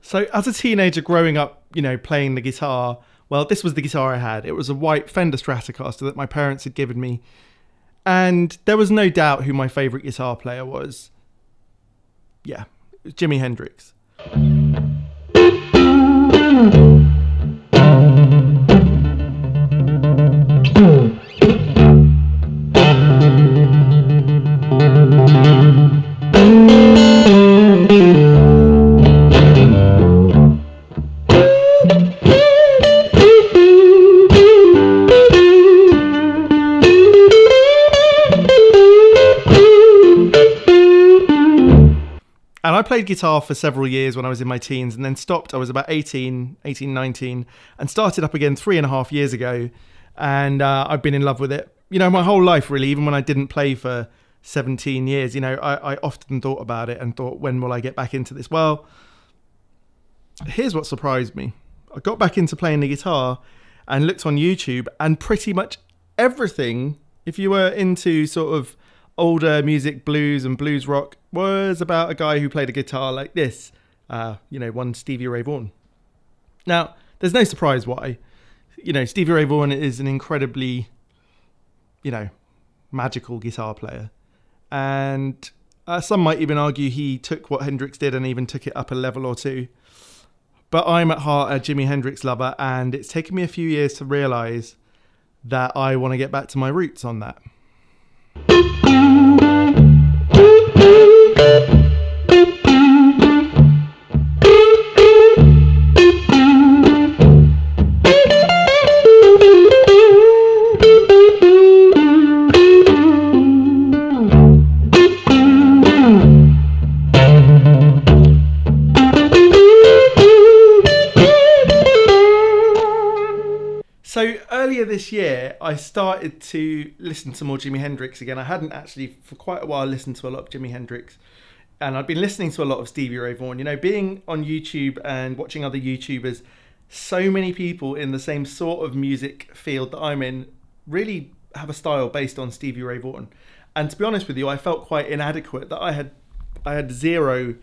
So as a teenager growing up, playing the guitar, well, this was the guitar I had. It was a white Fender Stratocaster that my parents had given me. And there was no doubt who my favourite guitar player was. Yeah, it was Jimi Hendrix. And I played guitar for several years when I was in my teens and then stopped. I was about 18, 19, and started up again 3.5 years ago. And I've been in love with it, my whole life, really, even when I didn't play for 17 years. I often thought about it and thought, when will I get back into this? Well, here's what surprised me. I got back into playing the guitar and looked on YouTube, and pretty much everything, if you were into sort of older music, blues and blues rock, was about a guy who played a guitar like this, one Stevie Ray Vaughan. Now, there's no surprise why. Stevie Ray Vaughan is an incredibly, magical guitar player. And some might even argue he took what Hendrix did and even took it up a level or two. But I'm at heart a Jimi Hendrix lover, and it's taken me a few years to realise that I want to get back to my roots on that. So earlier this year, I started to listen to more Jimi Hendrix again. I hadn't actually for quite a while listened to a lot of Jimi Hendrix, and I'd been listening to a lot of Stevie Ray Vaughan. Being on YouTube and watching other YouTubers, so many people in the same sort of music field that I'm in really have a style based on Stevie Ray Vaughan. And to be honest with you, I felt quite inadequate, that I had zero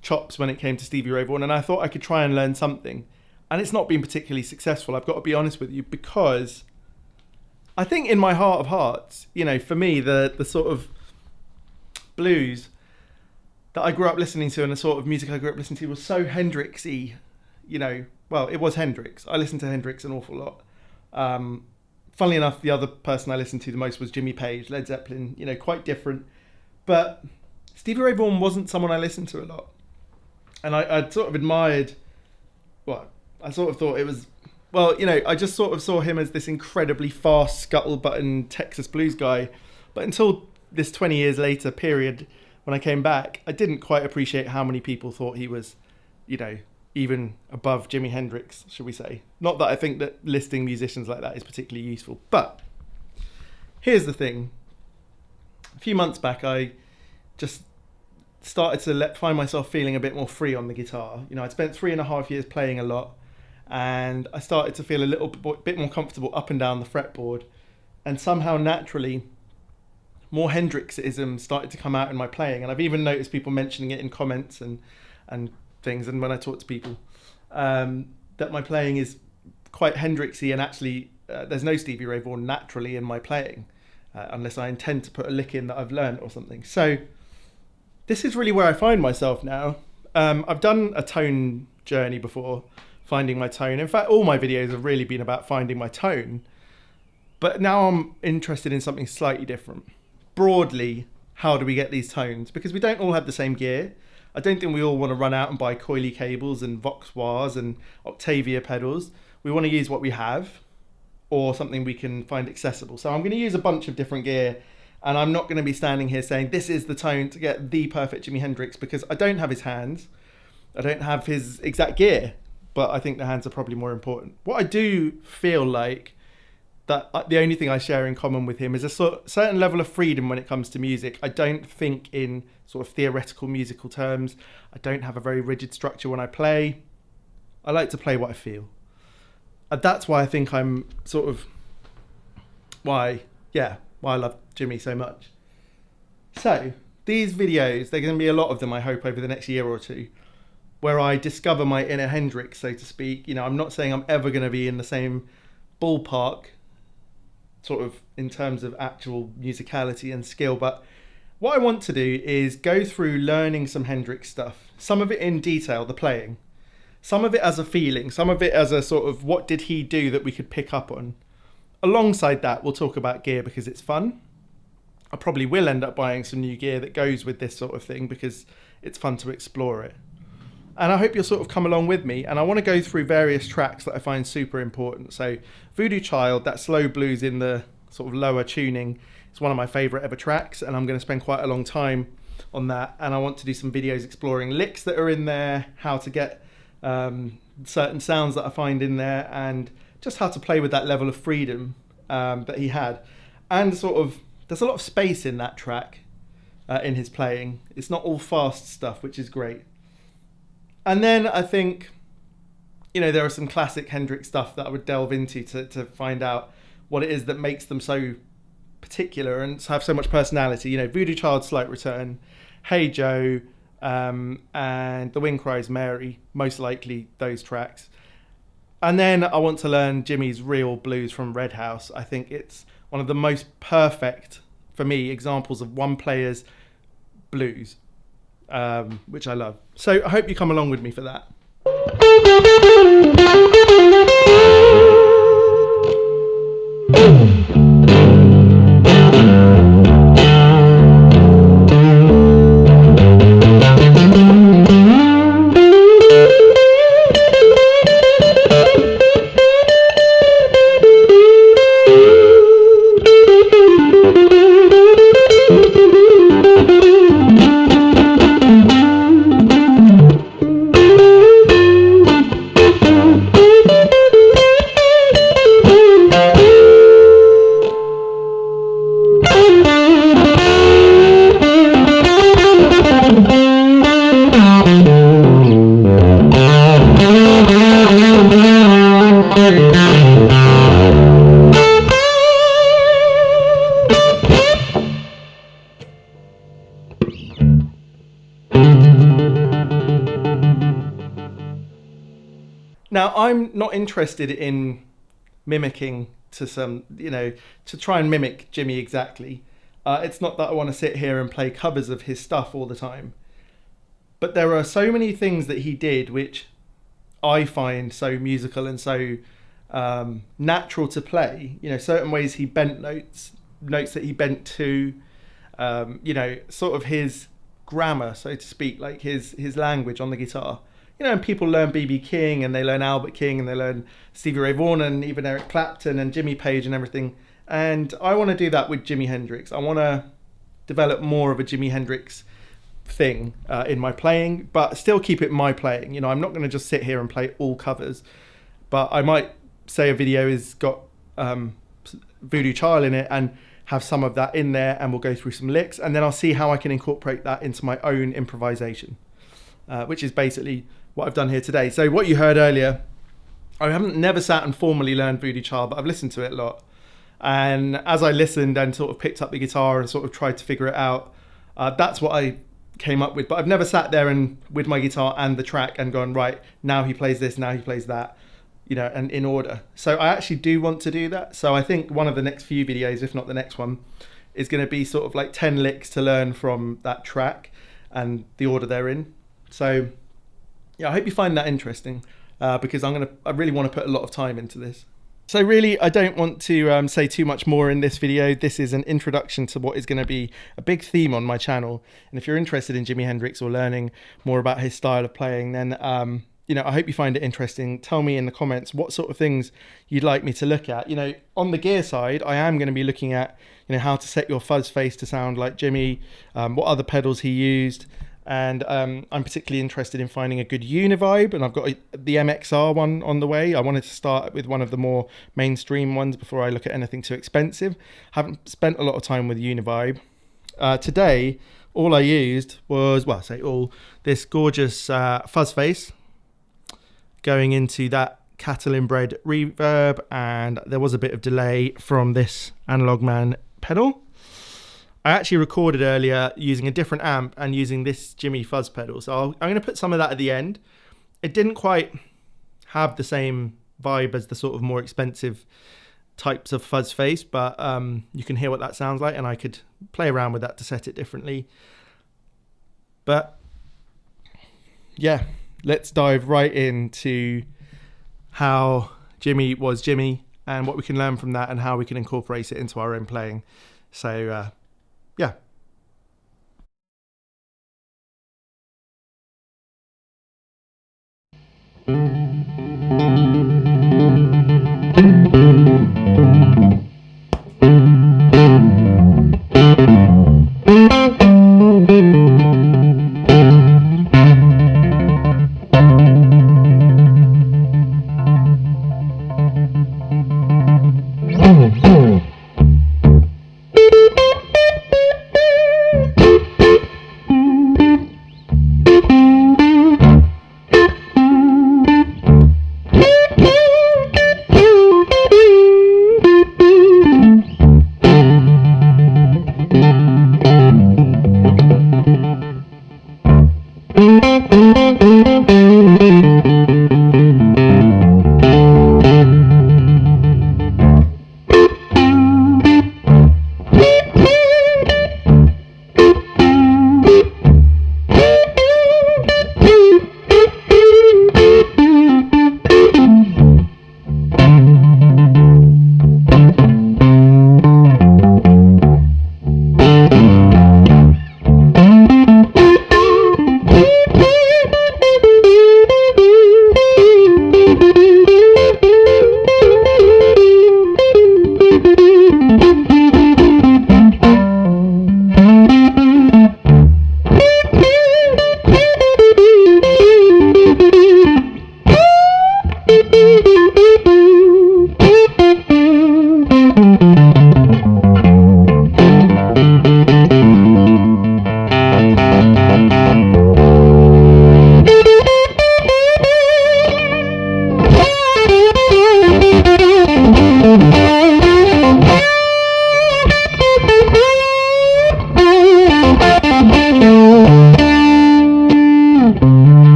chops when it came to Stevie Ray Vaughan, and I thought I could try and learn something. And it's not been particularly successful, I've got to be honest with you, because I think in my heart of hearts, for me, the sort of blues that I grew up listening to and the sort of music I grew up listening to was so Hendrix-y, well, it was Hendrix. I listened to Hendrix an awful lot. Funnily enough, the other person I listened to the most was Jimmy Page, Led Zeppelin, quite different. But Stevie Ray Vaughan wasn't someone I listened to a lot. And I'd sort of admired, I sort of thought it was, I just sort of saw him as this incredibly fast scuttlebutt Texas blues guy. But until this 20 years later period, when I came back, I didn't quite appreciate how many people thought he was, even above Jimi Hendrix, should we say. Not that I think that listing musicians like that is particularly useful. But here's the thing. A few months back, I just started to find myself feeling a bit more free on the guitar. I'd spent 3.5 years playing a lot, and I started to feel a little bit more comfortable up and down the fretboard, and somehow naturally more Hendrixism started to come out in my playing. And I've even noticed people mentioning it in comments and things, and when I talk to people, that my playing is quite Hendrixy, and actually there's no Stevie Ray Vaughan naturally in my playing, unless I intend to put a lick in that I've learned or something. So this is really where I find myself now. I've done a tone journey before, finding my tone. In fact, all my videos have really been about finding my tone. But now I'm interested in something slightly different. Broadly, how do we get these tones? Because we don't all have the same gear. I don't think we all want to run out and buy coily cables and Vox wahs and Octavia pedals. We want to use what we have, or something we can find accessible. So I'm going to use a bunch of different gear, and I'm not going to be standing here saying this is the tone to get the perfect Jimi Hendrix, because I don't have his hands. I don't have his exact gear, but I think the hands are probably more important. What I do feel like that the only thing I share in common with him is a certain level of freedom when it comes to music. I don't think in sort of theoretical musical terms. I don't have a very rigid structure when I play. I like to play what I feel. And that's why I think I'm sort of why I love Jimmy so much. So these videos, there are going to be a lot of them, I hope, over the next year or two. where I discover my inner Hendrix, so to speak. You know, I'm not saying I'm ever going to be in the same ballpark, sort of in terms of actual musicality and skill, but what I want to do is go through learning some Hendrix stuff, some of it in detail, the playing, some of it as a feeling, some of it as a sort of what did he do that we could pick up on. Alongside that, we'll talk about gear because it's fun. I probably will end up buying some new gear that goes with this sort of thing because it's fun to explore it. And I hope you'll sort of come along with me. And I want to go through various tracks that I find super important. So Voodoo Child, that slow blues in the sort of lower tuning, is one of my favourite ever tracks. And I'm going to spend quite a long time on that. And I want to do some videos exploring licks that are in there, how to get certain sounds that I find in there, and just how to play with that level of freedom that he had. And sort of, there's a lot of space in that track in his playing. It's not all fast stuff, which is great. And then I think, you know, there are some classic Hendrix stuff that I would delve into to find out what it is that makes them so particular and have so much personality. You know, Voodoo Child, Slight Return, Hey Joe, and The Wind Cries Mary, most likely those tracks. And then I want to learn Jimmy's real blues from Red House. I think it's one of the most perfect, for me, examples of one player's blues. Which I love. So I hope you come along with me for that. Now, I'm not interested in mimicking to some, you know, to try and mimic Jimmy exactly. It's not that I want to sit here and play covers of his stuff all the time. But there are so many things that he did which I find so musical and so natural to play. You know, certain ways he bent notes that he bent to, you know, sort of his grammar, so to speak, like his language on the guitar. You know, and people learn B.B. King and they learn Albert King and they learn Stevie Ray Vaughan and even Eric Clapton and Jimmy Page and everything. And I want to do that with Jimi Hendrix. I want to develop more of a Jimi Hendrix thing in my playing, but still keep it my playing. You know, I'm not going to just sit here and play all covers, but I might say a video has got Voodoo Child in it and have some of that in there, and we'll go through some licks, and then I'll see how I can incorporate that into my own improvisation, which is basically what I've done here today. So what you heard earlier, I haven't never sat and formally learned Voodoo Child, but I've listened to it a lot. And as I listened and sort of picked up the guitar and sort of tried to figure it out, that's what I came up with. But I've never sat there and with my guitar and the track and gone, right, now he plays this, now he plays that, you know, and in order. So I actually do want to do that. So I think one of the next few videos, if not the next one, is going to be sort of like 10 licks to learn from that track and the order they're in. So yeah, I hope you find that interesting because I really want to put a lot of time into this. So really, I don't want to say too much more in this video. This is an introduction to what is going to be a big theme on my channel. And if you're interested in Jimi Hendrix or learning more about his style of playing, then you know, I hope you find it interesting. Tell me in the comments what sort of things you'd like me to look at. You know, on the gear side, I am going to be looking at, you know, how to set your fuzz face to sound like Jimmy, what other pedals he used. And I'm particularly interested in finding a good univibe, and I've got the MXR one on the way. I wanted to start with one of the more mainstream ones before I look at anything too expensive. Haven't spent a lot of time with univibe. Today, all I used was, well, I say all, this gorgeous fuzz face going into that cattle inbred reverb, and there was a bit of delay from this Analog Man pedal. I actually recorded earlier using a different amp and using this Jimi fuzz pedal. So I'm going to put some of that at the end. It didn't quite have the same vibe as the sort of more expensive types of fuzz face, but you can hear what that sounds like, and I could play around with that to set it differently. But yeah, let's dive right into how Jimi was Jimi and what we can learn from that and how we can incorporate it into our own playing. So yeah.